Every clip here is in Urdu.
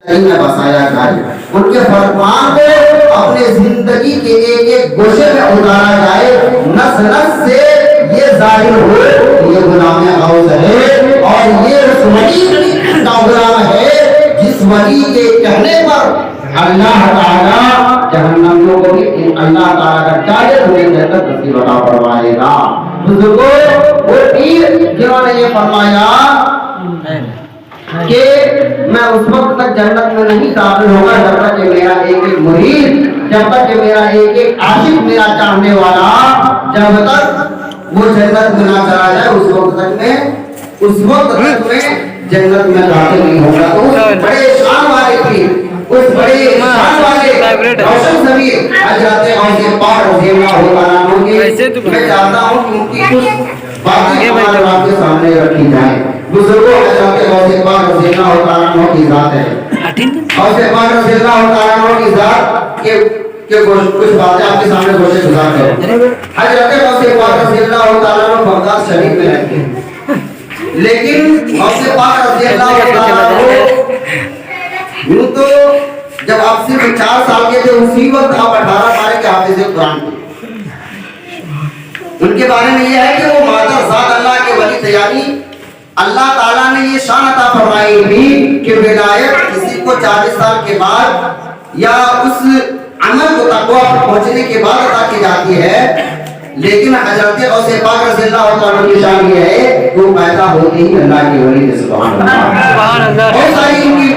میں بسایا جائے، ان کے فرمان کو اپنے زندگی کے ایک ایک گوشے میں اتارا جائے، نس نس سے یہ ظاہر ہو یہ غلام غوث ہے اور یہ اس ولی کا غلام ہے جس ولی کے کہنے پر اللہ تعالیٰ جہنمیوں کو بھی اللہ تعالیٰ کا ڈالے ہوئے جنت نصیب عطا فرمائے گا۔ بزرگوں، وہ پیر جنہوں نے یہ فرمایا کہ میں اس وقت تک جنت میں نہیں داخل ہوگا جب تک کہ میرا ایک ایک مرید، جب تک کہ میرا ایک ایک عاشق، میرا چاہنے والا جب تک وہ جنت میں نہ چلا جائے اس وقت تک میں جنت میں داخل نہیں ہوگا۔ تو اس بڑے شان والے پیر، اس بڑے شان والے روشن ضمیر حضرت غوث پاک رضی اللہ عنہ کی میں چاہتا ہوں کہ ان کی کچھ باتیں ہمارے آپ کے سامنے رکھی جائیں۔ بزرگوں، حضرت غوث پاک رضی اللہ عنہ کی ذات ہے، غوث پاک رضی اللہ عنہ کی ذات کے کچھ باتیں آپ کے سامنے گوشے گزار کریں۔ حضرت غوث پاک رضی اللہ عنہ بغداد شریف میں رہتے ہیں، لیکن غوث پاک رضی اللہ عنہ یوں تو جب آپ صرف 4 سال کے تھے اسی وقت آپ 18 سال کے حافظ قرآن تھے۔ ان کے بارے میں یہ ہے کہ وہ مادر ذات اللہ کے ولی تھے، یعنی اللہ تعالیٰ نے یہ شان عطا فرمائی تھی کہ ولایت کسی کو 40 سال کے بعد یا اس عمل کو تقویٰ پر پہنچنے کے بعد عطا کی جاتی ہے، لیکن حضرت غوث پاک رضی اللہ عنہ کی شان یہ ہے کہ وہ پیدا ہوتے ہی اللہ کے ولی تھے۔ سبحان اللہ۔ بہت ساری ان کی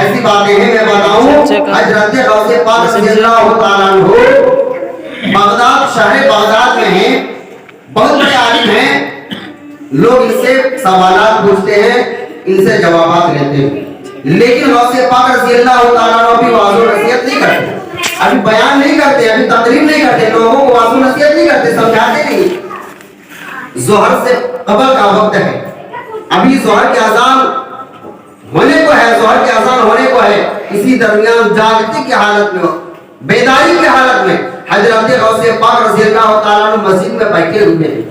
ایسی باتیں ہیں، میں بتاؤں حضرت غوث پاک رضی اللہ عنہ بغداد، شہر بغداد میں ہیں، بہت بڑے عالم ہیں، لوگ ان سے سوالات پوچھتے ہیں، ان سے جوابات لیتے ہیں، لیکن غوث پاک رضی اللہ عنہ بھی واضح و نصیحت نہیں کرتے، ابھی بیان نہیں کرتے، ابھی تقریر نہیں کرتے، لوگوں کو واضح و نصیحت نہیں کرتے، سمجھاتے نہیں۔ ظہر سے قبل کا وقت ہے، ابھی ظہر کی اذان ہونے کو ہے، ظہر کی اذان ہونے کو ہے، اسی درمیان جاگتی کی حالت میں، بیداری کی حالت میں حضرت غوث پاک رضی اللہ عنہ مسجد میں بیٹھے ہوئے ہیں۔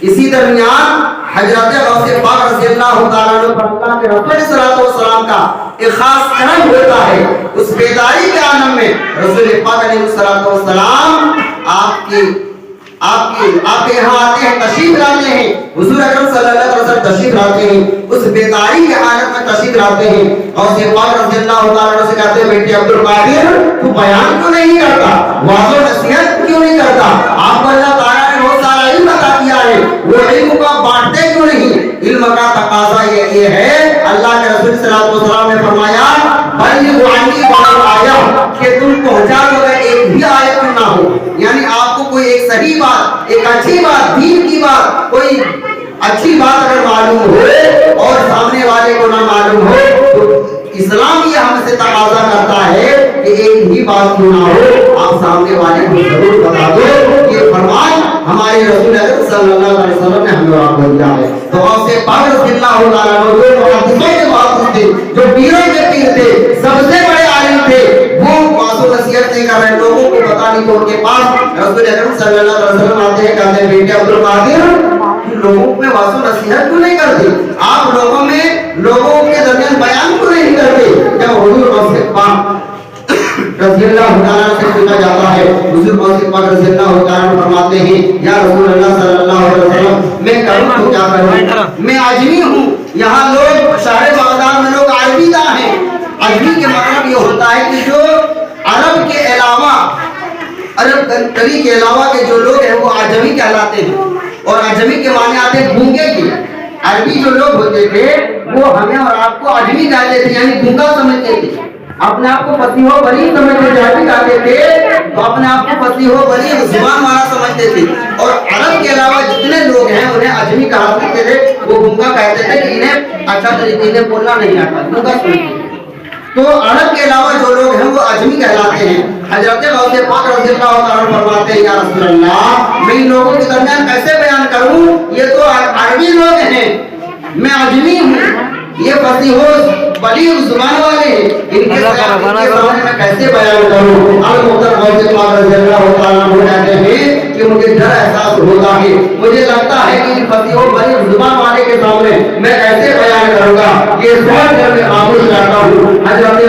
اسی درمیان حضرت غوث پاک رضی اللہ عنہ پر اللہ کے رسول صلی اللہ علیہ وسلم کا ایک خاص کرم ہوتا ہے۔ اس بیداری کے عالم میں رسول پاک علیہ السلام آپ کے یہاں آتے ہیں، تشریف لاتے ہیں، حضور اکرم صلی اللہ علیہ وسلم تشریف لاتے ہیں، اس بیداری کے حالت میں تشریف لاتے ہیں۔ غوث پاک رضی اللہ عنہ سے کہتے ہیں بیٹے عبد القادر تو بیان کیوں نہیں کرتا، واضح و نصیحت کیوں نہیں کرتا، آپ کو اللہ تعالیٰ نے بہت سارا علم عطا کیا ہے، وہ علم کو بانٹتے کیوں نہیں؟ علم کا تقاضا یہ ہے، اللہ کے رسول صلی اللہ علیہ وسلم نے فرمایا بلغ عنی ولو آیہ، کہ تم پہنچا دو اگر ایک بھی آیت نہ ہو، یعنی آپ کو کوئی ایک صحیح بات، ایک اچھی بات، دین کی بات، کوئی اچھی بات اگر معلوم ہو اور سامنے والے کو نہ معلوم ہو تو اسلام یہ ہم سے تقاضا کرتا ہے کہ ایک ہی بات کیوں نہ ہو آپ سامنے والے کو ضرور بتا دو۔ یہ فرمان ہمارے رسول اکرم صلی اللہ علیہ وسلم نے ہمیں آپ کو دیا ہے۔ تو غوث پاک رضی اللہ عنہ جو محدثوں کے بعد تھے، جو پیروں کے پیر تھے، سب سے بڑے عالم تھے، وہ واضح و نصیحت نہیں کر رہے، لوگوں کو پتہ نہیں تو ان کے پاس رسول اکرم صلی اللہ علیہ وسلم آتے ہیں، کہتے ہیں بیٹے عبد القادر لوگوں میں واضح و نصیحت کیوں نہیں کرتے، آپ لوگوں کے درمیان بیان کیوں نہیں کرتے؟ جب حضور غوث پاک رضی اللہ عنہ سے پوچھا جاتا ہے، حضور غوث پاک رضی اللہ عنہ فرماتے ہیں یا رسول اللہ صلی اللہ علیہ وسلم میں کروں تو کیا کروں، میں عجمی ہوں، یہاں لوگ شہر بغداد میں لوگ عربی داں ہیں۔ عجمی کے مطلب یہ ہوتا ہے کہ جو عرب کے علاوہ، عرب کنٹری کے علاوہ کے جو لوگ ہیں وہ عجمی کہلاتے ہیں، اور عجمی کے معنی آتے ہیں گونگے کی۔ عربی جو لوگ ہوتے تھے وہ ہمیں اور آپ کو عجمی کہتے تھے، یعنی گونگا سمجھتے تھے، اپنے آپ کو فصیح و بلیغ سمجھتے تھے، عربی کہتے تھے تو اپنے آپ کو فصیح و بلیغ زبان والا سمجھتے تھے، اور عرب کے علاوہ جتنے لوگ ہیں انہیں عجمی کہا کرتے تھے، وہ گونگا کہتے تھے کہ انہیں اچھا طریقے سے بولنا نہیں آتا، گونگا سمجھتے تھے۔ تو عرب کے علاوہ جو لوگ ہیں وہ عجمی کہلاتے ہیں۔ حضرت غوث پاک رضی اللہ عنہ فرماتے ہیں یا رسول اللہ میں ان لوگوں کے درمیان کیسے بیان کروں، یہ تو عربی لوگ ہیں، میں عجمی ہوں، یہ فصیح و بلیغ زبان والے ہیں، ان کے سامنے میں کیسے بیان کروں؟ المحترم غوث پاک رضی اللہ عنہ کہتے ہیں کہ مجھے ڈر احساس ہوتا ہے، مجھے لگتا ہے کہ فصیح و بلیغ زبان والے کے سامنے میں کیسے بیان کروں گا، یہ سوچ کر میں خاموش رہتا ہوں۔ حضرت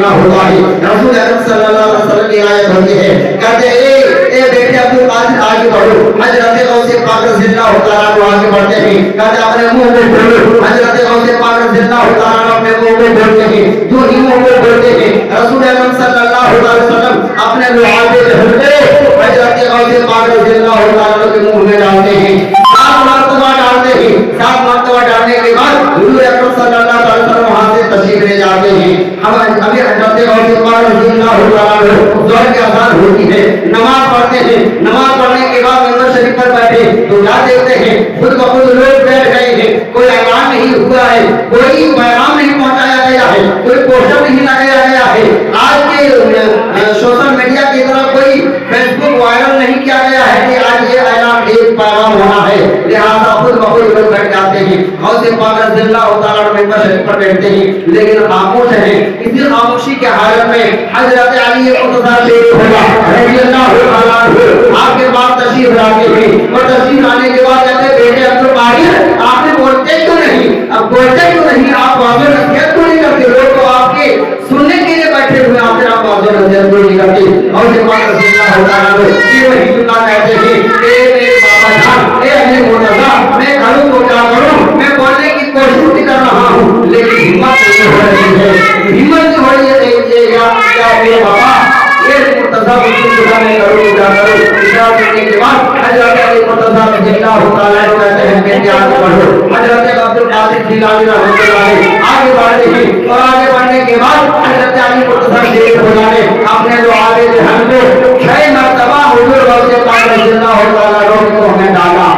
کرنا ہوتا ہے. رسول اکرم صلی اللہ علیہ وسلم کی آیت ہوتی ہے, کہتے اے بیٹے عبد القادر آگے بڑھو. حضرت غوث پاک رضی اللہ تعالیٰ عنہ آگے بڑھتے ہیں, کہتے اپنے منہ میں بولو. حضرت غوث پاک رضی اللہ تعالیٰ عنہ اپنے منہ میں بولتے ہیں, جو ہی منہ میں بولتے ہیں رسول اکرم صلی اللہ علیہ وسلم اپنے لعابے جھلتے حضرت غوث پاک رضی اللہ تعالیٰ عنہ کے منہ میں ڈالتے ہیں. 7 مرتبہ ڈالتے ہیں. 7 مرتبہ ڈالنے کے بعد حضور اکرم صلی اللہ علیہ وسلم وہاں سے تشریف لے جاتے ہیں. ہم ابھی حضرت غوث پاک رضی اللہ تعالیٰ عنہ ظہر کی اذان ہوتی ہے, نماز پڑھتے ہیں. نماز پڑھنے کے بعد منبر شریف پر بیٹھے تو کیا دیکھتے ہیں, خود بخود لوگ بیٹھ گئے ہیں. کوئی اعلان نہیں ہوا ہے, کوئی پیغام نہیں پہنچایا گیا ہے, کوئی پوسٹر نہیں لگایا گیا ہے. آج کے سوشل میڈیا کی طرف کوئی فیس بک وائرل نہیں کیا گیا ہے کہ آج یہ اعلان ایک پیغام ہونا ہے. لہٰذا خود بخود لوگ بیٹھ جاتے ہیں. غوث پاک رضی اللہ تعالیٰ عنہ منبر شریف پر بیٹھتے ہیں لیکن خاموش ہیں. اسی خاموشی کے حالت میں حضرت علی رضی اللہ تعالیٰ عنہ آپ کے پاس تشریف لاتے ہیں. اور تشریف لانے کے بعد کہتے ہیں بیٹے عبد القادر آپ نے بولتے کیوں نہیں, اب بولتے کیوں نہیں, آپ واضح نصیحت کیوں نہیں کرتے. لوگ تو آپ کے سننے کے لیے بیٹھے ہوئے ہیں, آپ واضح نصیحت کیوں نہیں کرتے. اور جب رضی اللہ تعالیٰ عنہ یہ وہی جملہ کہتے ہیں اے میرے بابا جان, اے امیر مرتضیٰ, میں کروں تو کیا کروں, میں بولنے کی کوشش بھی کر رہا ہوں لیکن ہمت نہیں ہو رہی ہے. ہمت نہیں ہو رہی ہے. یا میرے بابا یہ مرتضیٰ میں کروں تو کیا کروں. اشارہ کرنے کے بعد حضرت علی مرتضیٰ رضی اللہ تعالیٰ عنہ کہتے ہیں کہ آگے بڑھو. حضرت عبد القادر جیلانی رحمۃ اللہ علیہ آگے بڑھتے ہیں اور آگے بڑھنے کے بعد حضرت علی مرتضیٰ شریف بلانے اپنے لعابے ذہن کو 6 مرتبہ حضور غوث پاک رضی اللہ تعالیٰ عنہ کو ہمیں ڈالا.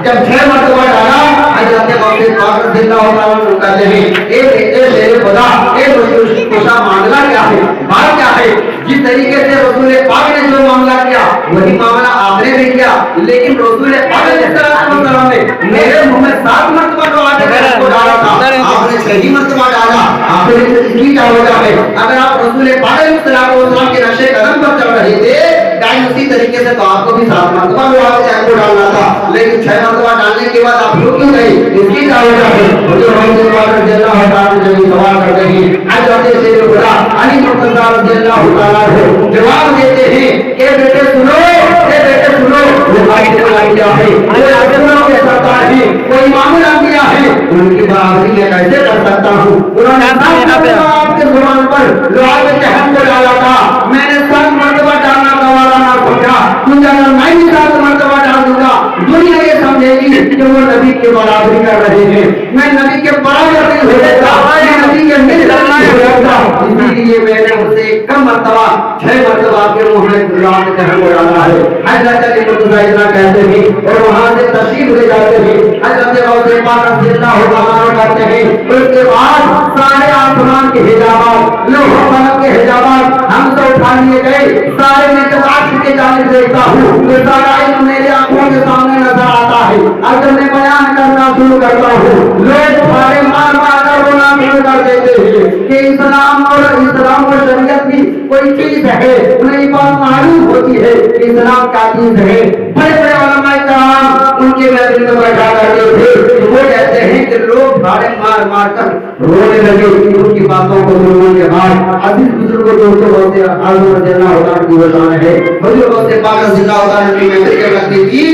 جب 6 مرتبہ ڈالا حضرت غوث پاک رضی اللہ تعالیٰ عنہ کہتے ہیں اے بیٹے شیر خدا, اے مشکل معاملہ کیا ہے, بات کیا ہے. جس طریقے سے رسول پاک نے جو معاملہ کیا وہی معاملہ آپ نے بھی کیا, لیکن رسول پاک علیہ السلام نے میرے منہ میں 7 مرتبہ جو آٹے کو ڈالا تھا آپ نے 6 مرتبہ ڈالا. آپ نے اس کی کیا وجہ ہے. اگر آپ رسول پاک علیہ السلام کے نقشے قدم پر چل رہے تھے ڈائن اسی طریقے سے تو آپ کو بھی 7 مرتبہ جو آٹے کو ڈالنا تھا, لیکن 6 مرتبہ ڈالنے کے بعد آپ رک کیوں گئے, اس کی کیا وجہ ہے. حضور غوث پاک رضی اللہ تعالیٰ عنہ جو سوال کرتے ہیں حضرت شیر خدا علی مرتضیٰ رضی اللہ تعالیٰ عنہ جواب دیتے ہیں کہ بیٹے سنو, اے بیٹے سنو, وہ آئیت الانبیاء ہے, وہ آدموں کے سردار ہیں, وہ امام الانبیاء ہیں, ان کی برابری میں کیسے کر سکتا ہوں. انہوں نے آپ کے زبان پر لعاب جہنم کو ڈالا تھا, میں نے 7 مرتبہ ڈالنا گوارا نہ سمجھا, کیونکہ اگر میں بھی 7 مرتبہ ڈال دوں گا دنیا یہ سمجھے گی کہ وہ نبی کی برابری کر رہے ہیں. میں نبی کے برابر نہیں ہو سکتا, میں نبی کے مل نہیں ہو سکتا, اسی لیے میں نے اسے کم مرتبہ 6 مرتبہ کے منہ میں لعاب جہنم کو ڈالا ہے. حضرت علی مرتضیٰ اتنا کہتے ہیں اور وہاں سے تشریف لے جاتے ہیں. حضرت غوث پاک رضی اللہ تعالیٰ عنہ کرتے ہیں. اس کے بعد سارے آسمان کے حجابات, لوح و قلم کے حجابات ہم سے اٹھا لیے گئے. سارے میں جب عرش کی جانب دیکھتا ہوں تو سارا علم میرے آنکھوں کے سامنے نظر آتا ہے. اگر میں بیان کرنا شروع کرتا ہوں لوگ سارے مار مار کر رونا شروع کر دیتے ہیں کہ اسلام اور شریعت کی کوئی چیز ہے. انہیں یہ بات معلوم ہوتی ہے کہ اسلام کا چیز ہے. بڑے بڑے علماء کرام ان کے محفل میں بیٹھا کرتے تھے, وہ کہتے ہیں کہ لوگ سارے مار مار کر رونے لگے ان کی باتوں کو سننے کے بعد. عزیز بزرگوں دوستوں غوث اعظم رضی اللہ تعالیٰ کی وہ شان ہے. حضور غوث پاک رضی اللہ تعالیٰ کی محفل کے لگتی تھی.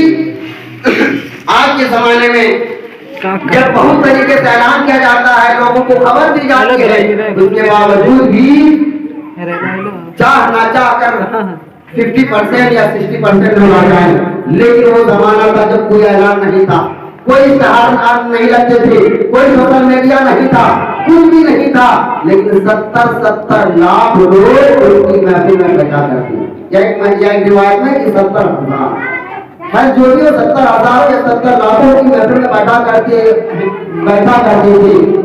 آج کے زمانے میں جب بہت طریقے سے اعلان کیا جاتا ہے, لوگوں کو خبر دی جاتی ہے, اس کے باوجود بھی چاہ نہ چاہ کر 50% یا 60% لوگ آ جائیں. لیکن وہ زمانہ تھا جب کوئی اعلان نہیں تھا, کوئی اشتہار نہیں لگتے تھے, کوئی سوشل میڈیا نہیں تھا, کچھ بھی نہیں تھا, لیکن 70 لاکھ لوگ ان کی محفل میں بیٹھا کرتے ہیں. ایک روایت میں کہ 70,000 ہر جو بھی 70,000 یا 70 لاکھوں کی محفل میں بیٹھا کرتے تھے.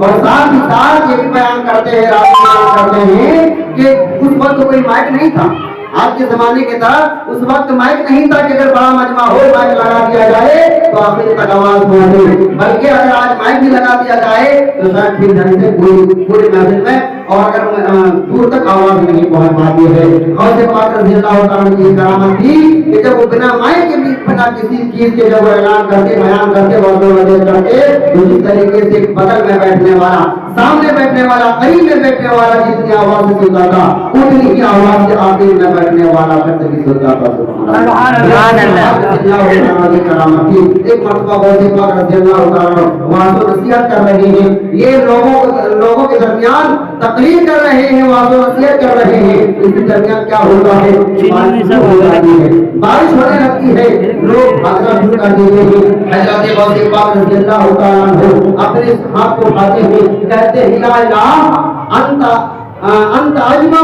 اور ساتھ ہی ساتھ یہ بھی بیان کرتے ہیں, بیان کرتے ہیں کہ اس وقت کوئی مائک نہیں تھا. آج کے زمانے کی طرح اس وقت مائک نہیں تھا کہ اگر بڑا مجمع ہو مائک لگا دیا جائے تو آخر تک آواز پہنچے, بلکہ اگر آج مائک بھی لگا دیا جائے تو شاید پھر ڈھنگ سے پوری محفل میں اور اگر دور تک آواز نہیں پہنچ پاتی ہے. غوث پاک رضی اللہ تعالیٰ کی کرامت تھی کہ جب وہ بنا مائک کے بنا کسی چیز کے جب وہ اعلان کرتے بیان کرتے وضو کرتے تو جس طریقے سے بغل میں بیٹھنے والا سامنے بیٹھنے والا قریب میں بیٹھنے والا جتنی آواز سے سنتا تھا اتنی ہی آواز سے آخر میں بیٹھنے والا پھر بھی سنتا تھا. سبحان اللہ. کرامت تھی. ایک مرتبہ غوث پاک رضی اللہ تعالیٰ واضح نصیحت کر رہے ہیں. یہ لوگوں کے درمیان تقریر کر رہے ہیں, واضح نصیحت کر رہے ہیں. اس کے درمیان کیا ہوتا ہے, بارش ہونے لگتی ہے, لوگ بھاگنا شروع کر دیتے ہیں. حضرت غوث پاک رضی اللہ تعالیٰ عنہ اپنے ہاتھ کو اٹھاتے ہیں, کہتے ہیں لا الہ انت اجمع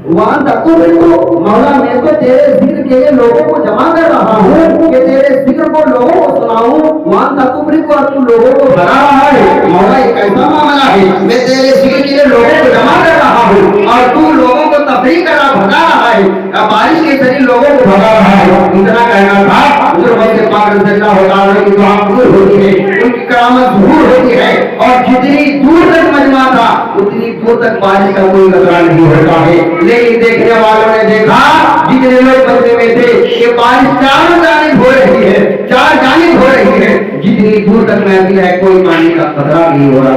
وانت تبرئ. مولا میں تو تیرے ذکر کے لیے لوگوں کو جمع کر رہا ہوں کہ تیرے ذکر کو لوگوں کو سناؤں. وانت تبرئ اور تو لوگوں کو بھگا رہا ہے. مولا یہ کیسا معاملہ ہے, میں تیرے ذکر کے لیے لوگوں کو جمع کر رہا ہوں اور تو لوگوں کو تفریح کر رہا بھگا رہا ہے. بارش کے ذریعے لوگوں کو بھگا رہا ہے. اتنا کہنا تھا. حضور غوث پاک رضی اللہ تعالیٰ کی دعا قبول ہوتی ہے, ان کی کرامت ظہور ہوتی ہے, اور جتنی دور تک مجمع تھا اتنی دور تک بارش کا کوئی خطرہ نہیں ہوتا ہے. لیکن دیکھنے والوں نے دیکھا جتنے لوگ مجمع میں تھے کہ بارش چاروں جانب ہو رہی ہے, چار جانب ہو رہی ہے, جتنی دور تک محفل ہے کوئی پانی کا خطرہ نہیں ہو رہا.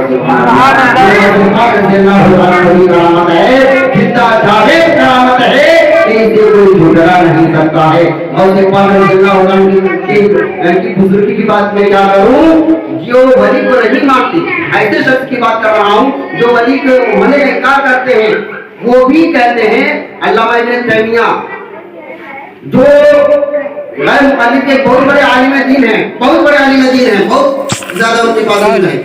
کرامت ہے, جتنا جاوید کرامت ہے اسے کوئی جھٹلا نہیں سکتا ہے. اور کی بزرگی کی بات میں کیا کروں, جو ولی کو نہیں مانتے, ایسے شخص کی بات کر رہا ہوں جو ولی کو ہونے کا انکار کرتے ہیں, وہ بھی کہتے ہیں علامہ ابن تیمیہ جو غیر مقلد کے بہت بڑے عالم دین ہیں, بہت بڑے عالم دین ہیں, بہت زیادہ ان کے پاس ہے,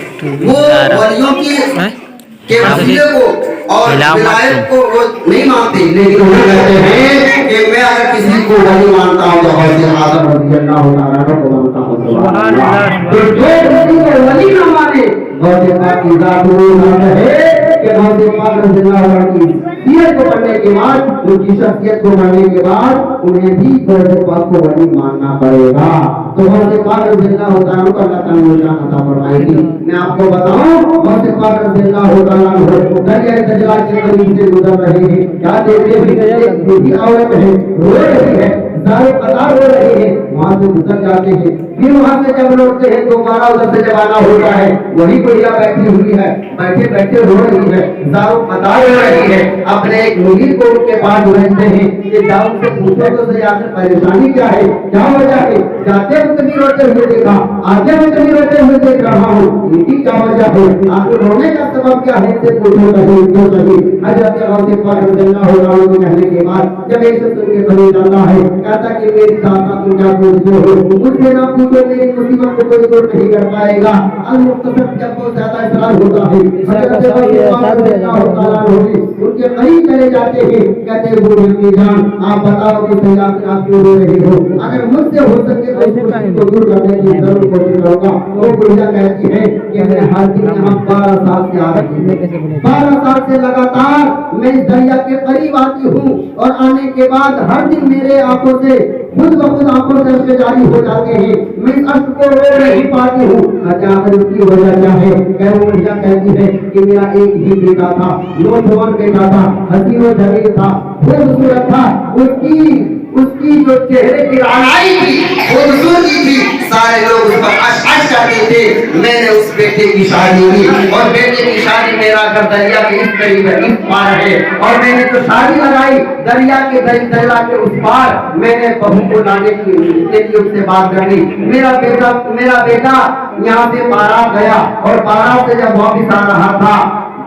وہ ولیوں کے وسیلے کو اور ولایت کو وہ نہیں مانتے, لیکن وہ کہتے ہیں کہ میں اگر کسی کو ولی مانتا ہوں تو غوث اعظم رضی اللہ تعالیٰ کو مانتا ہوں. سبحان اللہ. تو جو کسی کو ولی نہ مانے, غوث پاک کی ذات وہ ہے کہ غوث پاک رضی اللہ عنہ کی سیرت کو پڑھنے کے بعد, ان کی شخصیت کو ماننے کے بعد انہیں بھی غوث پاک کو ولی ماننا پڑے گا. تو غوث پاک رضی اللہ تعالیٰ کو اللہ تعالیٰ نے جان عطا فرمائی تھی. میں آپ کو بتاؤں غوث پاک رضی اللہ تعالیٰ عنہ دریائے دجلہ کے قریب سے گزر رہے ہیں, کیا دیکھتے ہیں ایک بوڑھی عورت ہے, رو رہی ہے, سارے قطار ہو رہے ہیں, وہاں سے گزر جاتے ہیں. پھر وہاں سے جب لوٹتے ہیں دوبارہ ادھر سے جب آنا ہوتا ہے, وہی کوئلہ بیٹھی ہوئی ہے, بیٹھے بیٹھے رو رہی ہے, زاروں قطار ہو رہی ہے. اپنے ایک مرید کو ان کے پاس بھیجتے ہیں کہ جاؤ ان سے پوچھو تو صحیح آخر پریشانی کیا ہے, کیا وجہ ہے. جاتے ہوئے کبھی روتے ہوئے دیکھا, آتے ہوئے کبھی روتے ہوئے دیکھ رہا ہوں, ان کی کیا وجہ ہے, آخر رونے کا سبب کیا ہے, سے پوچھو نہیں کیوں نہیں. حضرت غوث پاک رضی اللہ عنہ کے کہنے کے بعد جب ایک شخص کے قریب جاتا ہے, کہتا کہ میری داتا تم کیا پوچھتے ہو, مجھ سے نہ پوچھو, میری مصیبت کو کوئی دور نہیں کر پائے گا. المختصر جب بہت زیادہ اصرار ہوتا ہے, حضرت غوث پاک رضی اللہ عنہ ان کے قریب چلے جاتے ہیں, کہتے ہیں بوڑھی امی جان آپ بتاؤ کہ سیاح سے آپ کیوں رو رہے ہو, اگر مجھ سے ہو سکے تو اس مشکل کو دور کرنے کی ضرور کوشش کروں گا. وہ بڑھیا کہتی ہے کہ میں ہر دن یہاں 12 سال سے آ رہی ہوں, 12 سال سے لگاتار میں اس دریا کے قریب آتی ہوں, اور آنے کے بعد ہر دن میرے آنکھوں سے خود بخود آنکھوں سے اشک جاری ہو جاتے ہیں, میں اس اشک کو رو نہیں پاتی ہوں. آخر اس کی وجہ کیا ہے, وہ بڑھیا کہتی ہے کہ میرا ایک ہی بیٹا تھا, نوجوان بیٹا تھا, حسین و جمیل تھا, خوبصورت تھا, اس کی جو چہرے کی رعنائی تھی, خوبصورتی تھی, سارے لوگ اس پر اشعار کرتے تھے. میں نے اس بیٹے کی شادی کی, اور بیٹے کی شادی میرا گھر دریا کے اس قریب ہے, اس پار ہے, اور میں نے جو شادی لگائی دریا کے دریا کے اس پار, میں نے بہو کو لانے کے لیے اس سے بات کر لی. میرا بیٹا یہاں سے بارات گیا, اور بارات سے جب واپس آ رہا تھا,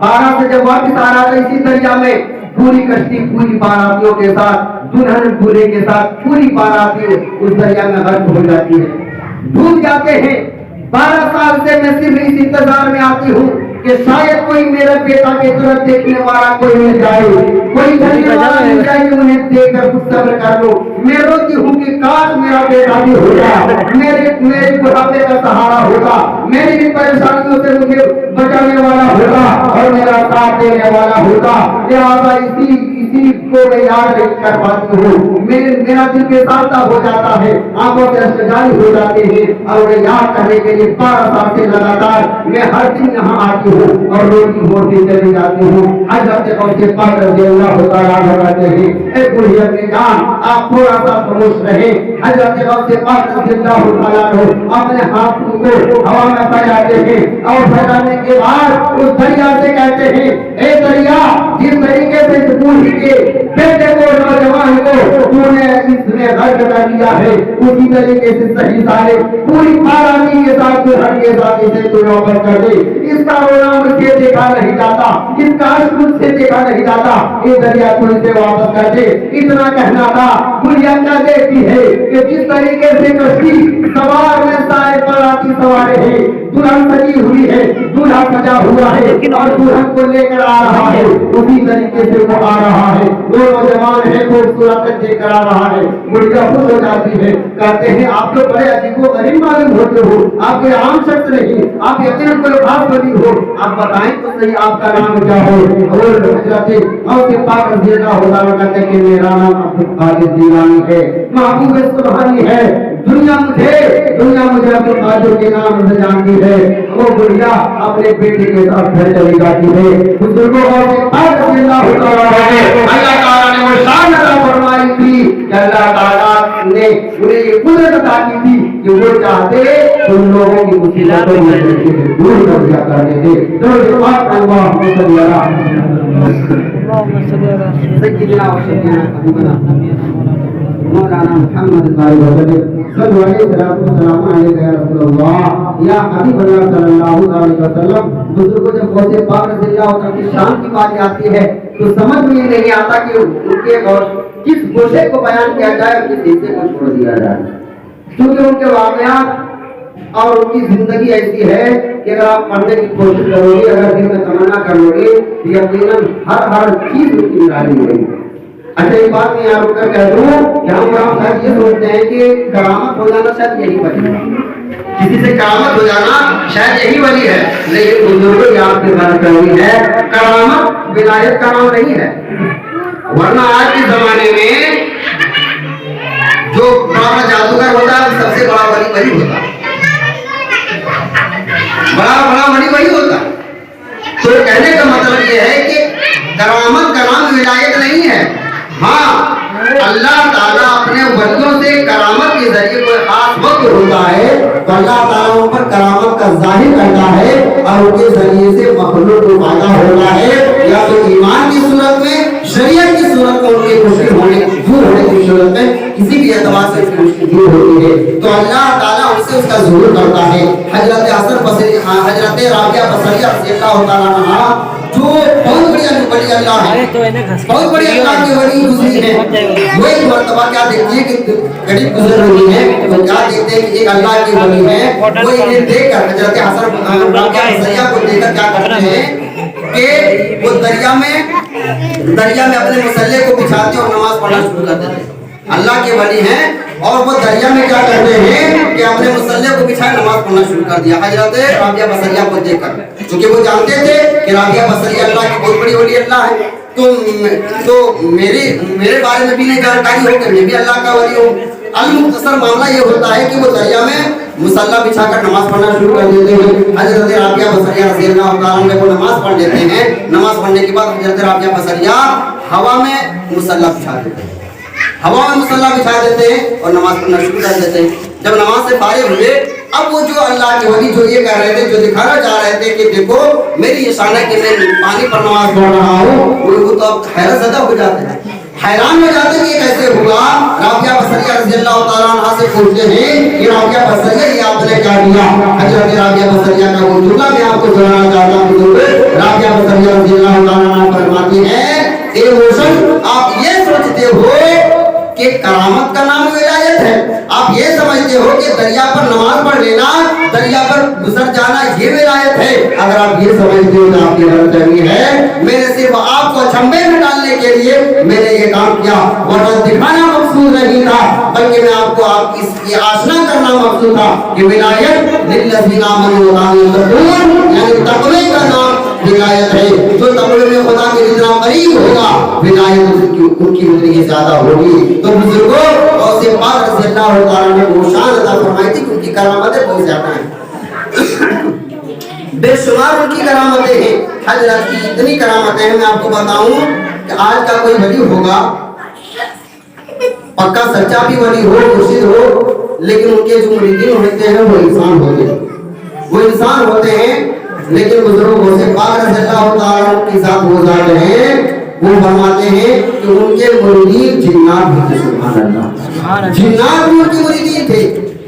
بارات سے جب واپس آ رہا تھا اسی دریا میں پوری کشتی پوری باراتیوں کے ساتھ, دلہن دولہے کے ساتھ پوری باراتی اس دریا میں غرق ہو جاتی ہے, ڈوب جاتے ہیں. 12 سال سے میں صرف اس انتظار میں آتی ہوں کہ شاید کوئی میرے بیٹا کی طرف دیکھنے والا کوئی مل جائے, کوئی دھرنے والا مل جائے, انہیں دیکھ کر کچھ صبر کر لو. میں روتی ہوں کہ کاش میرا بیٹا بھی ہوتا, میرے بڑھاپے کا سہارا ہوتا, میری بھی پریشانیوں سے مجھے بچانے والا ہوتا, اور میرا ساتھ دینے والا ہوتا. لہٰذا اسی کو میں یاد نہیں کر پاتی ہوں، میرا دل بے ساختہ ہو جاتا ہے، آنکھوں سے اشک جاری ہو جاتے ہیں، اور انہیں یاد کرنے کے لیے 12 سال سے لگاتار میں ہر دن یہاں آتی ہوں اور روٹی موٹی چلی جاتی ہوں۔ حضرت غوث پاک رضی اللہ تعالیٰ عنہ کہتے ہیں، اے بوڑھی اپنی جان آپ تھوڑا سا خاموش رہیں۔ حضرت غوث پاک رضی اللہ تعالیٰ عنہ اپنے ہاتھوں کو ہوا میں پھیلاتے ہیں اور پھیلانے کے بعد اس دریا سے کہتے ہیں، اے دریا، جس طریقے سے اس بوڑھی کے بیٹے کو نوجوان کو تو نے اس میں غرق کر دیا ہے، اسی طریقے سے صحیح سارے پوری پارانی کے ساتھ ہر کے ساتھ اسے تو نوبت کر دے۔ اس کا رونا مجھ سے دیکھا نہیں جاتا، اس کا عشق مجھ سے دیکھا نہیں جاتا، یہ دریا تو اسے واپس کر دے۔ اتنا کہنا تھا، بڑھیا کیا دیتی ہے کہ جس طریقے سے کشتی سوار میں سائے پر آتی سوارے ہیں، دلہن سجی ہوئی ہے، دولہا سجا ہوا ہے اور دلہن کو لے کر آ رہا ہے، اسی طریقے سے وہ آ رہا ہے، وہ نوجوان ہے خوبصورت لے کر آ رہا ہے۔ بڑھیا خوش ہو جاتی ہے، کہتے ہیں آپ تو بڑے عجیب و غریب معلوم ہوتے ہو، آپ کوئی عام شخص نہیں، آپ یقیناً کوئی خاص ولی ہو، آپ بتائیں تو صحیح آپ کا نام کیا ہے؟ اور حضرت غوث پاک رضی اللہ تعالیٰ کہتے ہیں کہ میرا نام عبدالقادر جیلانی ہے، محبوب سبحانی ہے، دنیا مجھے عبدالقادر کے نام سے جانتی ہے۔ وہ بڑھیا اپنے بیٹے کے ساتھ گھر چلی جاتی ہے۔ بزرگوں غوث پاک رضی اللہ تعالیٰ عنہ اللہ تعالیٰ نے وہ شان عطا فرمائی تھی کہ اللہ تعالیٰ نے انہیں یہ قدرت عطا کی تھی کہ وہ چاہتے ان لوگوں کی مصیبتوں میں سے دور کر دیا کرتے تھے۔ اللہم صلی اللہ سیدنا و شفیعنا حبیبنا مولانا محمد صلی اللہ علیہ وسلم یا رسول اللہ یا حبیب اللہ صلی اللہ علیہ وسلم۔ بزرگوں جب غوث پاک رضی اللہ عنہ کی شان کی بات آتی ہے تو سمجھ میں یہ نہیں آتا کہ ان کے کس گوشے کو بیان کیا جائے اور کس حصے کو چھوڑ دیا جائے، کیونکہ ان کے واقعات اور ان کی زندگی ایسی ہے کہ اگر آپ پڑھنے کی کوشش کرو گے، اگر دل میں تمنا کرو گے تو یقیناً ہر چیز ان کی نرالی ہوگی۔ اچھا ایک بات میں یہاں رک کر کہہ دوں کہ ہم شاید یہ سوچتے ہیں کہ کرامت ہو جانا شاید یہی ولی ہے، کسی سے کرامت ہو جانا شاید یہی ولی ہے، لیکن بزرگوں کی آپ کی بات کرنی ہے، کرامت ولایت کا نام نہیں ہے، ورنہ آج کے زمانے میں جو بڑا جادوگر ہوتا ہے سب سے بڑا ولی وہی ہوتا ہے، بڑا ولی وہی ہوتا ہے۔ تو کہنے کا مطلب یہ ہے کہ کرامت کا نام ولایت نہیں ہے، ہاں اللہ تعالیٰ اپنے ولیوں سے کرامت کے ذریعے کوئی خاص وقت ہوتا ہے تو اللہ تعالیٰ ان پر کرامت کا ظاہر کرتا ہے اور ان کے ذریعے سے مخلوق کو فائدہ ہوتا ہے، یا تو ایمان کی صورت میں، شریعت کی صورت میں ان کے مشکل ہونے دور ہونے کی صورت میں کسی بھی اعتبار سے اس کی مشکل دور ہوتی ہے تو اللہ تعالیٰ ان سے اس کا ظہور کرتا ہے۔ حضرت حسن بصری، حضرت رابعہ بصریہ رضی اللہ تعالیٰ عنہ جو بہت بڑی اللہ ہے، بہت بڑی اللہ کی ولی گزری ہے، وہ ایک مرتبہ کیا دیکھتی ہے کہ غریب گزر رہی ہے تو کیا دیکھتے ہیں کہ ایک اللہ کی ولی ہے، وہ انہیں دیکھ کر حضرت حسن رابعہ بصریہ کو دیکھ کر کیا کرتے ہیں کہ وہ دریا میں اپنے مسلح کو بچھاتے اور نماز پڑھنا شروع کر دیتے ہیں۔ اللہ کے ولی ہیں اور وہ دریا میں کیا کرتے ہیں کہ اپنے مسلح کو بچھائے نماز پڑھنا شروع کر دیا حضرت رابعہ بصریہ کو دیکھ کر، کیونکہ وہ جانتے تھے کہ رابعہ بصریہ اللہ کی بہت بڑی ولی اللہ ہے، تو میرے بارے میں بھی نہیں جانکاری ہو کہ میں بھی اللہ کا ولی ہوں۔ المختصر معاملہ یہ ہوتا ہے کہ وہ دریا میں مسلح بچھا کر نماز پڑھنا شروع کر دیتے ہیں۔ حضرت رابعہ بصریہ رضی اللہ تعالیٰ عنہ وہ نماز پڑھ لیتے ہیں، نماز پڑھنے کے بعد حضرت رابعہ بصریہ ہوا میں مسلح بچھا دیتے ہیں، ہوا میں مسلح بچھا دیتے ہیں اور نماز پڑھنا شروع کر دیتے ہیں۔ جب نماز سے فارغ ہوئے اب وہ جو اللہ کے ولی جو یہ کہہ رہے تھے، جو دکھانا چاہ رہے تھے کہ دیکھو میری یہ شان ہے کہ میں پانی پر نماز پڑھ رہا ہوں، وہ تو اب حیرت زدہ ہو جاتے ہیں، حیران ہو جاتے ہیں کہ یہ کیسے ہوا۔ رابعہ بصریہ رضی اللہ تعالیٰ عنہ سے پوچھتے ہیں کہ رابعہ بصریہ یہ آپ نے کیا دیا؟ حضرت رابعہ بصریہ کا وہ جملہ میں آپ کو سنانا چاہتا ہوں۔ رابعہ بصریہ رضی اللہ تعالیٰ عنہ فرماتی ہیں، اے روشن آپ یہ سوچتے ہو کہ کرامت کا نام ولایت ہے، آپ یہ سمجھتے ہو کہ دریا پر نماز پڑھ لینا، دریا پر گزر جانا یہ ولایت ہے، اگر آپ یہ سمجھتے ہو تو آپ کی غلط فہمی ہے۔ میں نے صرف آپ کو اچھمبے میں ڈالنے کے لیے میں نے یہ کام کیا، ورنہ دکھانا مقصود نہیں تھا، بلکہ میں آپ کو آپ اس کی آشنا کرنا مقصود تھا کہ ولایت للذین آمنوا وکانوا یتقون، یعنی تقوی کا نام ولایت ہے، جو تقوی میں خدا کے نظام قریب ہوگا ولایت ان کی اتنی زیادہ ہوگی. تو بزرگوں غوث پاک رضی اللہ تعالیٰ نے وہ شان عطا فرمائی تھی کہ ان کی کرامتیں بہت زیادہ ہیں, بے شمار ان کی کرامتیں ہیں. حضرت کی اتنی کرامتیں ہیں, میں آپ کو بتاؤں کہ آج کا کوئی ولی ہوگا, پکا سچا بھی ولی ہو, مرشد ہو, لیکن ان کے جو مریدین ہوتے ہیں وہ انسان ہوتے ہیں, وہ انسان ہوتے ہیں. لیکن بزرگوں سے پاک رضی اللہ تعالیٰ کی ذات وہ ذات ہیں, وہ فرماتے ہیں کہ ان کے مریدین جنات بھی تھے. سبحان اللہ, جنات بھی ان کے مریدین تھے.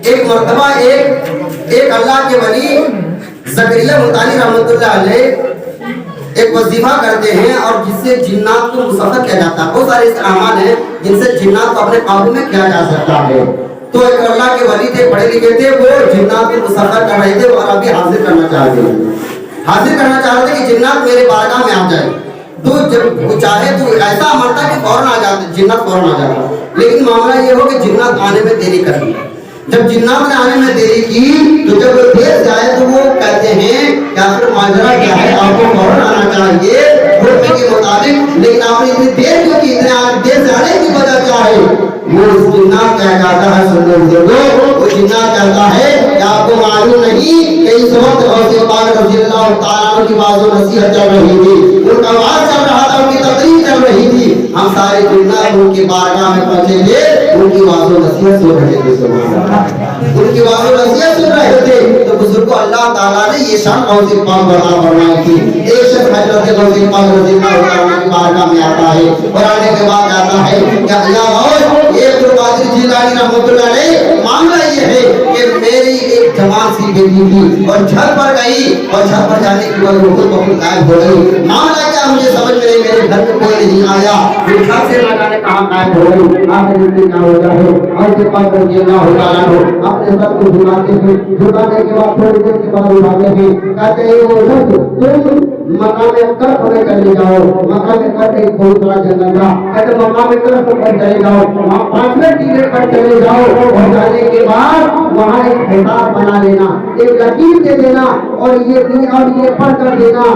ایک مرتبہ ایک اللہ کے ولی زکریا مطالعی رحمۃ اللہ علیہ ایک وظیفہ کرتے ہیں اور جس سے جنات کو مسخر کیا جاتا ہے. بہت سارے اعمال ہیں جن سے جنات کو اپنے قابو میں کیا جا سکتا ہے. تو ایک اللہ کے ولی تھے, پڑھے لکھے تھے, وہ جنات کو مسخر کر رہے تھے اور ابھی حاضر کرنا چاہتے کہ جنات میرے بارگاہ میں آ جائے. تو جب وہ چاہے تو ایسا عمل تھا کہ فوراً آ جاتے, جنات فوراً آ جاتا. لیکن معاملہ یہ ہو کہ جنات آنے میں دیری کر دی. جب جنات نے آنے میں دیری کی تو جب وہ دیر سے آئے تو وہ کہتے ہیں کہ آخر ماجرا کیا ہے, آپ کو فوراً آنا چاہیے حکم کے مطابق, لیکن آپ نے اتنی دیر کیوں کی, اتنے دیر سے آنے کی وجہ کیا ہے. وہ جنات کہہ جاتا ہے, سن لو, وہ جنات کہتا ہے کہ آپ کو معلوم نہیں کہ اس وقت غوث پاک رضی اللہ تعالیٰ کی واعظ و نصیحت چل رہی تھی, ان کا واعظ چل رہا تھا, ان کی تقریر چل رہی تھی. ہم سارے جنات ان کی بارگاہ میں پہنچے تھے, ان کی واعظ و نصیحت سن رہے تھے. سبحان اللہ, ان کی واعظ و نصیحت سن رہے تھے. تو بزرگوں اللہ تعالیٰ نے یہ شان غوث پاک عطا فرمائی تھی. ایک شخص حضرت غوث پاک رضی اللہ تعالیٰ کی بارگاہ میں آتا ہے اور آنے کے بعد آتا ہے کہ یا غوث, یہ عبد القادر جیلانی رحمۃ اللہ علیہ, معاملہ یہ ہے کہ میری ایک جوان سی بیٹی تھی اور چھت پر گئی, اور چھت پر جانے کے بعد وہ خود بخود غائب ہو گئی. معاملہ کیا مجھے سمجھ میں نہیں, میرے گھر میں کوئی نہیں آیا, وہ چھت سے نہ جانے کہاں غائب ہو گئی. آخر اس دن کیا ہوتا ہے, اور کے پاس رضی اللہ تعالیٰ عنہ اپنے سر کو جھکاتے ہیں, جھکانے کے بعد تھوڑی دیر کے بعد اٹھاتے ہیں, کہتے ہیں وہ شخص تم مقام کرف میں چلے جاؤ. مقام کرف ایک بہت بڑا جنگل تھا, کہتے مقام کرف پر چلے جاؤ, وہاں 5 ٹیلے پر چلے جاؤ, اور جانے کے بعد وہاں ایک حساب بنا لینا, ایک لکیر دے دینا, اور یہ پڑھ کر دینا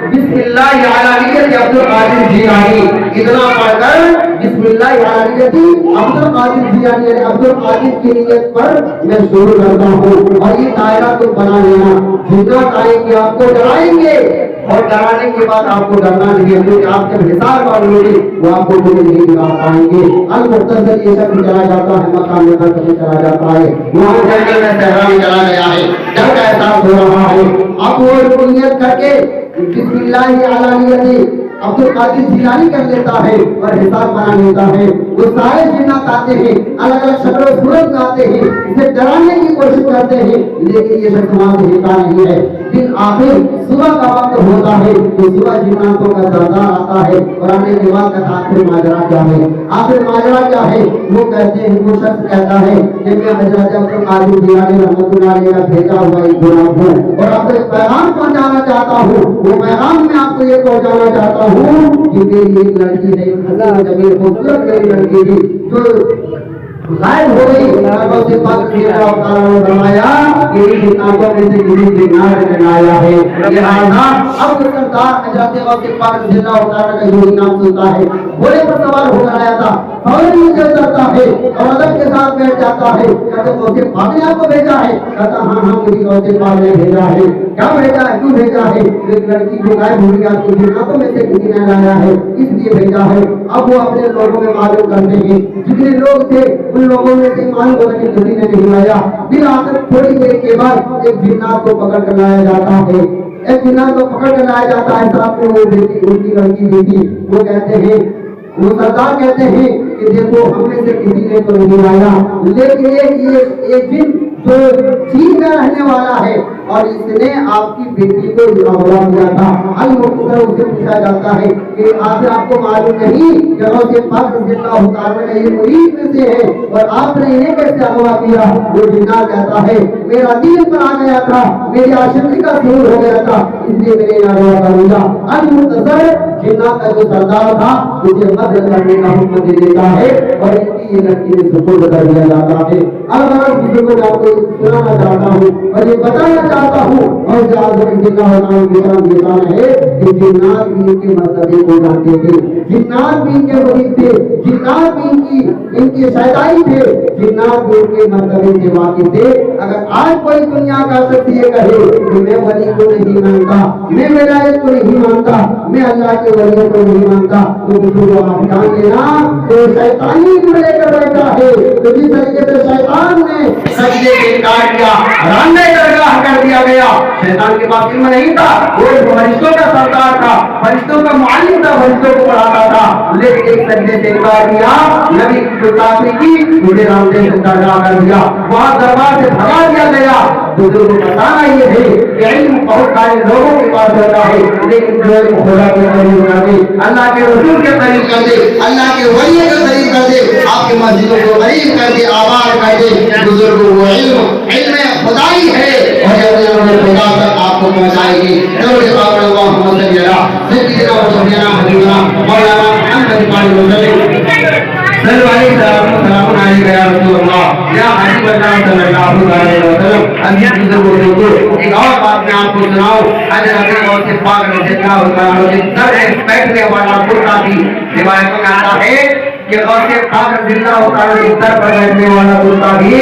بسم اللہ علی نیت عبد القادر جیلانی. اتنا پڑھ کر بسم اللہ علی نیت عبد القادر جیلانی, عبد القادر کی نیت پر میں شروع کرتا ہوں, اور یہ دائرہ تو بنا لینا. جنات آئیں گے آپ کو ڈرائیں گے, اور ڈرانے کے بعد آپ کو ڈرنا نہیں ہے, کیونکہ آپ کے حساب اور لوگ وہ آپ کو مجھے نہیں دکھا پائیں گے. المختصر یہ سب چلا جاتا ہے, مقام میں چلا جاتا ہے, وہاں جنگل میں صحرا میں چلا گیا ہے, ڈر کا احساس ہو رہا ہے. اب وہ نیت کر کے بسم اللہ علی نیت عبد القادر جیلانی کر لیتا ہے اور حساب بنا لیتا ہے. وہ سارے جنات آتے ہیں, الگ الگ شکل و صورت میں آتے ہیں, اسے ڈرانے کی کوشش کرتے ہیں, لیکن یہ شخص وہاں سے ہلتا نہیں ہے. پھر آخر صبح کا وقت ہوتا ہے تو صبح جناتوں کا سردار آتا ہے, اور آنے کے بعد کا آخر ماجرا کیا ہے, آخر ماجرا کیا ہے. وہ کہتے ہیں, وہ شخص کہتا ہے کہ میں حضرت عبد القادر جیلانی رحمۃ اللہ علیہ کا بھیجا ہوا ایک غلام ہوں, اور آپ کو ایک پیغام پہنچانا چاہتا ہوں. وہ پیغام میں آپ کو یہ پہنچانا چاہتا ہوں کہ میری ایک لڑکی ہے, اللہ جمیل خوبصورت میری لڑکی تھی جو غائب ہو گئی. غوث پاک رضی اللہ تعالیٰ نے فرمایا کہ ان جناتوں میں سے کسی جنات نے آیا ہے. لہذا اب سردار حضرت غوث پاک رضی اللہ تعالیٰ کا یہ نام سنتا ہے, گھوڑے پر سوار ہو کر آیا تھا, فوراً نیچے اترتا ہے اور ادب کے ساتھ بیٹھ جاتا ہے. کہتے غوث پاک نے آپ کو بھیجا ہے؟ کہتا ہاں مجھے غوث پاک نے بھیجا ہے. کیا بھیجا ہے, کیوں بھیجا ہے؟ ایک لڑکی جو غائب ہو گئی آپ کی جناتوں میں سے کسی نے لایا ہے, اس لیے بھیجا ہے. اب وہ اپنے لوگوں میں معلوم کرتے ہیں, جتنے لوگ تھے ان لوگوں میں سے معلوم ہوتا کہ کسی نے نہیں لایا. پھر آخر تھوڑی دیر کے بعد ایک جنات کو پکڑ کر لایا جاتا ہے, ایک جنات کو پکڑ کر لایا جاتا ہے. ساتھ میں وہ بیٹی, ان کی لڑکی بھی تھی. وہ کہتے ہیں, وہ سردار کہتے ہیں کہ دیکھو ہم میں سے کسی نے تو نہیں لایا, لیکن ایک جن جو چین میں رہنے والا ہے اور اس نے آپ کی بیٹی کو بلا دیا تھا. المختصر اسے پوچھا جاتا ہے کہ آخر آپ کو معلوم نہیں کہ غوث پاک رضی اللہ تعالیٰ کا یہ مرید میں سے ہے اور آپ نے انہیں کیسے اغوا کیا؟ وہ جنات کہتا ہے میرا دین پر آ گیا تھا, میری عاشقی کا شروع ہو گیا تھا, اس لیے میں نے اغوا کر لیا. المختصر جنات کا جو سردار تھا اسے قتل کرنے کا حکم دے دیتا ہے اور اس کی یہ لڑکی میں سپرد کر دیا جاتا ہے۔ البتہ بزرگوں میں آپ کو سنانا چاہتا ہوں اور یہ بتانا چاہتا ہوں اور جہاز اللہ عنہ بیان ہے کہ جنات بھی ان کے مرتبے کو جانتے تھے، جنات بھی ان کے مرید تھے، جنات بھی ان کے شیطانی تھے، جنات بھی ان کے مرتبے سے واقف تھے۔ اگر آج کوئی دنیا کا شخص یہ کہے کہ میں ولی کو نہیں مانتا، میں ولایت کو نہیں مانتا، میں اللہ کے ولیوں کو نہیں مانتا، تو بزرگوں آپ جان لینا تو شیطانی کو لے کر بیٹھا ہے۔ تو جس طریقے سے شیطان نے سجدے سے انکار کیا، راندے درگاہ کر دیا گیا، شیطان کے پاس علم نہیں تھا، وہ فرشتوں کا سردار تھا، فرشتوں کا معلم تھا، فرشتوں کو پڑھاتا تھا، لیکن ایک سجدے سے انکار کیا، نبی کی تعریف کی، مجھے راندے سے درگاہ کر دیا، وہاں دربار سے بھگا دیا گیا۔ بزرگوں کو بتانا یہ ہے کہ علم بہت سارے لوگوں کے پاس ہوتا ہے، لیکن جو علم خدا کے قریب کر دے، اللہ کے رسول کے قریب کر دے، اللہ کے ولی کے قریب کر دے، آپ کی مسجدوں کو قریب کر دے، آباد کر دے، بزرگوں کو علم خدائی ہے اور یہ خدا تک آپ کو پہنچائے گی۔ اللہم صلی علی سیدنا و سیدنا حبیبنا مولانا محمد صلی اللہ علیہ یا رسول اللہ یا حبیب اللہ صلی اللہ علیہ وسلم۔ اب یہ بزرگوں کو ایک اور بات میں آپ کو سناؤں، حضرت غوث پاک رضی اللہ تعالیٰ عنہ در بیٹھنے والا کرتا بھی روایتوں میں آتا ہے کہ غوث پاک رضی اللہ تعالیٰ عنہ در پر بیٹھنے والا کرتا بھی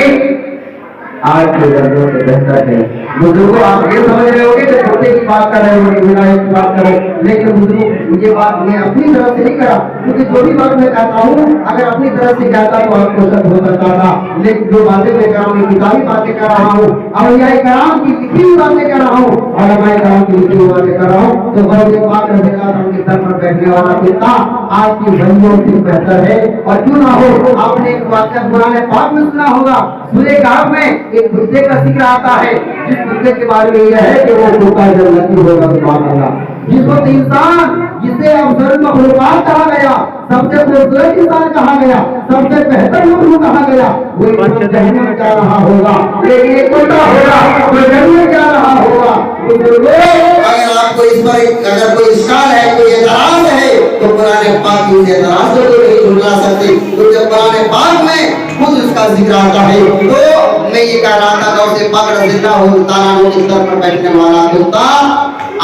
آج کے دردوں سے بہتر ہے۔ بزرگوں آپ یہ سمجھ رہے ہوگے کہ چھوٹے کی بات کر رہے ہوگے، ولایت کی بات کرو، لیکن بزرگوں یہ بات میں اپنی طرف سے نہیں کرا، کیونکہ جو بھی بات میں کہتا ہوں اگر اپنی طرف سے کہتا تو آپ کو شک ہو سکتا تھا، لیکن جو باتیں میں کر رہا ہوں کتابی باتیں کر رہا ہوں، اولیاء کرام کی لکھی ہوئی باتیں کر رہا ہوں، علماء کرام کی لکھی ہوئی باتیں کر رہا ہوں، تو غوث پاک رضی اللہ عنہ کے در پر بیٹھنے والا کتا آج کی بھائیوں سے بہتر ہے۔ اور کیوں نہ ہو، آپ نے ایک واقعہ قرآن پاک میں سنا ہوگا، سورہ کہف میں ایک کتے کا ذکر آتا ہے، جس کتے کے بارے میں یہ ہے کہ وہ کتا جنتی ہوگا، سبحان اللہ۔ جس وقت انسان جسے افضل المخلوقات کہا گیا، سب سے خوبصورت انسان کہا گیا، سب سے بہتر مخلوق کہا گیا، وہ انسان جہنم جا رہا ہوگا، لیکن ایک کتا ہوگا وہ جنت جا رہا ہوگا۔ اگر آپ کو اس پر اگر کوئی اشکال ہے، کوئی اعتراض ہے، تو قرآن پاک کی اعتراض کو نہیں جھٹلا سکتے، کیونکہ قرآن پاک میں خود اس کا ذکر آتا ہے۔ تو میں یہ کہہ رہا تھا کہ اسے پاک رضی اللہ تعالیٰ عنہ کے در پر بیٹھنے والا کتا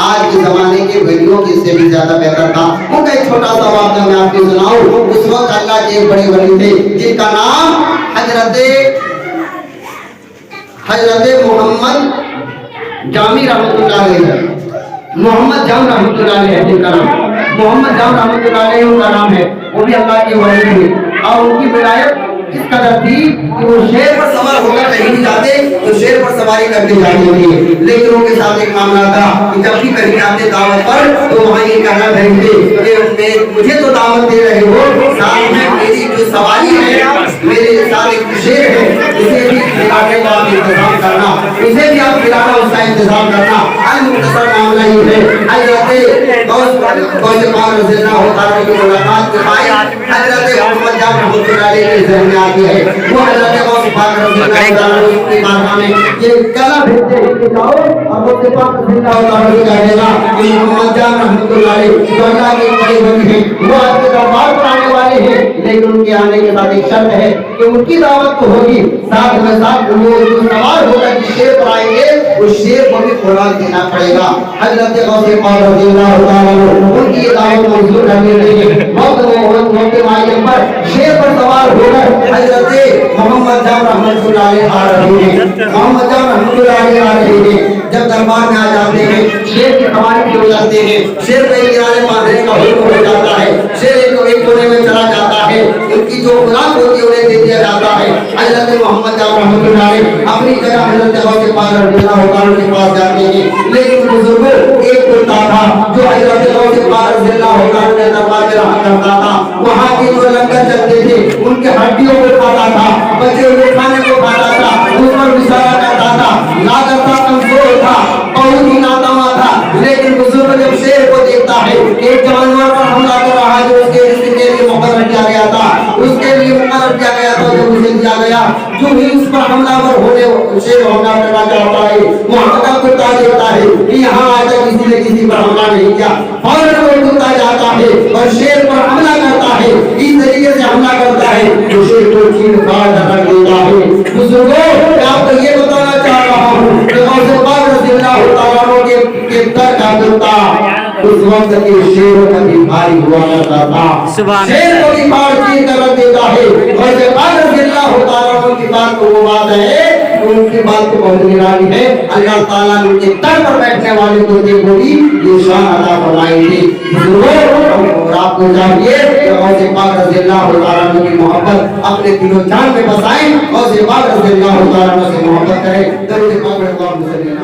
آج کے زمانے کے ولیوں کی سے بھی زیادہ بہتر تھا۔ ان کا ایک چھوٹا سا واقعہ میں آپ کو سناؤں۔ اس وقت اللہ کے ایک بڑے ولی تھے جن کا نام حضرت محمد جامی رحمۃ اللہ علیہ ہے، محمد جام رحمۃ اللہ علیہ جن کا نام محمد جام رحمۃ اللہ علیہ ان کا نام ہے، وہ بھی اللہ کے ولی تھے اور ان کی ولایت اس قدر تھی کہ وہ شیر پر سوار ہو کر کہیں نہیں جاتے تو شیر پر سواری کرتے جاتی ہوتی، لیکن ان کے ساتھ ایک معاملہ تھا کہ جب بھی کہیں جاتے دعوت پر تو وہاں یہ کہنا بھیجتے کہ مجھے تو دعوت دے رہے ہو، ساتھ میں میری جو سواری ہے، میرے ساتھ ایک شیر ہے، اسے بھی کھلانے کا انتظام کرنا، اسے بھی آپ کھلانا، اس کا انتظام کرنا۔ المختصر معاملہ یہ ہے، حضرت غوث پاک رضی اللہ تعالیٰ کی ملاقات کے بعد حضرت محمد جام رحمۃ اللہ علیہ کے ذہن میں آتی ہے، وہ حضرت غوث پاک رضی اللہ تعالیٰ کی بارگاہ میں یہ کلا بھیجتے ہیں کہ جاؤ اور غوث پاک رضی اللہ تعالیٰ کہے گا کہ محمد جام رحمۃ اللہ علیہ جو اللہ کے بڑے ولی ہیں، وہ آپ کے دربار پر آنے والے ہیں، لیکن ان کے آنے کے ساتھ ایک شرط ہے کہ ان کی دعوت تو ہوگی، ساتھ میں ساتھ وہ جو سوار ہو کر شیر پر آئیں گے اس شیر کو بھی خوراک دینا پڑے گا۔ حضرت غوث پاک رضی اللہ تعالیٰ ان کی یہ دعوت منظور کرنے کے لیے موت معین پر شیر پر سوار ہو کر حضرت محمد جام رحمۃ اللہ علیہ آ رہے ہیں، محمد جام رحمۃ اللہ علیہ آ رہے ہیں۔ جب دربار میں آ جاتے ہیں، شیر کی سواری شروع کرتے ہیں، شیر کو ایک کنارے باندھنے کا حکم ہو جاتا ہے، شیر ایک کونے میں چلا جاتا ہے، ان کی جو خوراک ہوتی ہے انہیں دے دیا جاتا ہے۔ حضرت محمد جام رحمۃ اللہ علیہ اپنی جگہ حضرت غوث پاک رضی اللہ تعالیٰ کے پاس جاتے ہیں، لیکن بزرگوں ایک کتا تھا جو حضرت غوث پاک رضی اللہ تعالیٰ کے دربار میں رہا کرتا تھا، وہاں کے جو لنگر چلتے تھے ان کے ہڈیوں کو کھاتا تھا، بچے ہوئے کھانے کو کھاتا تھا، اس پر اشارہ کرتا تھا، لاغر تھا، کمزور تھا، بہت ہی ناتواں تھا، لیکن بزرگ جب شیر کو دیکھتا ہے ایک جانور پر حملہ کر رہا ہے جو اس کے رزق کے لیے مقرر کیا گیا تھا، اس کے لیے مقرر کیا گیا تھا جو اسے دیا گیا، جو ہی اس پر حملہ ور ہونے شیر حملہ کرنا چاہتا ہے، وہاں کا کتا دیکھتا ہے کہ یہاں آج تک کسی نے کسی پر حملہ نہیں کیا، فوراً وہ کتا جاتا ہے اور شیر پر حملہ ہے، اس طریقے سے حملہ کرتا ہے تو شیر کو چین پھاڑ رکھ دیتا ہے۔ بزرگوں میں آپ کو یہ بتانا چاہ رہا ہوں کہ غوث پاک رضی اللہ تعالیٰ عنہ کے در کا کتا اس وقت کے شیروں کا بھی بھاری ہوا کرتا تھا، شیر کو بھی پھاڑ چین کر رکھ دیتا ہے۔ غوث پاک رضی اللہ تعالیٰ عنہ کی بات کو وہ بات ہے، ان کی بات کو بہت نرالی ہے، اللہ تعالیٰ نے ان کے در پر بیٹھنے والے کو دیکھو بھی یہ شان عطا فرمائی تھی۔ اور آپ کو چاہیے کہ غوث پاک رضی اللہ تعالیٰ عنہ کی محبت اپنے دل و جان میں بسائیں، غوث پاک رضی اللہ تعالیٰ عنہ سے محبت کریں۔ درود پاک پر اللہم صلی اللہ